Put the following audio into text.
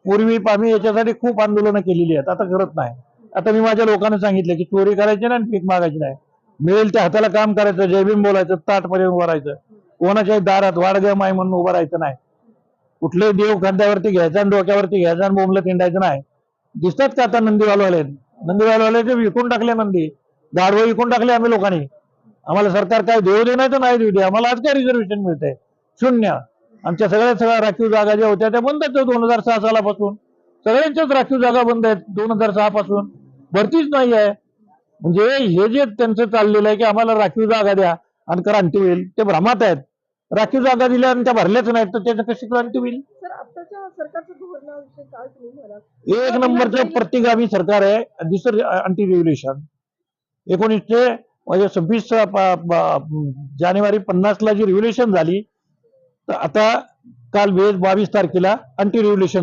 पूर्वी आम्ही याच्यासाठी खूप आंदोलनं केलेली आहेत, आता करत नाही. आता मी माझ्या लोकांना सांगितलं की चोरी करायची नाही आणि पीक मागायची नाही, मिळेल त्या हाताला काम करायचं, जयभीम बोलायचं, ताटमध्ये उभं राहायचं, कोणाच्याही दारात वाडग्या माय म्हणून उभं राहायचं नाही, कुठल्याही देव खांद्यावरती घ्यायचा आणि डोक्यावरती घ्यायचा आणि बोंबलं तिंडायचं नाही. दिसतात का आता नंदीवालवाले ते विकून टाकले, नंदी गाढवं विकून टाकले आम्ही लोकांनी. आम्हाला सरकार काय देऊ दे नाही तर नाही देऊ दे, आम्हाला आज काय रिझर्वेशन मिळतंय? शून्य. आमच्या सगळ्या राखीव जागा ज्या होत्या त्या बंद आहेत 2006 सालापासून. सगळ्यांच्याच राखीव जागा बंद आहेत 2006 पासून, भरतीच नाही आहे. म्हणजे हे जे त्यांचं चाललेलं आहे की आम्हाला राखीव जागा द्या आणि क्रांती होईल, ते भ्रमात आहेत. राखीव जागा दिल्या आणि त्या भरल्याच नाहीत तर त्याचं कशी क्रांती होईल? एक नंबरचं प्रतिगामी सरकार आहे, दिसर अँटी रेव्होल्युशन. 26 जानेवारी 50 ला जी रिव्होल्युशन झाली, तर आता काल 22 तारखेला अँटी रिव्होल्युशन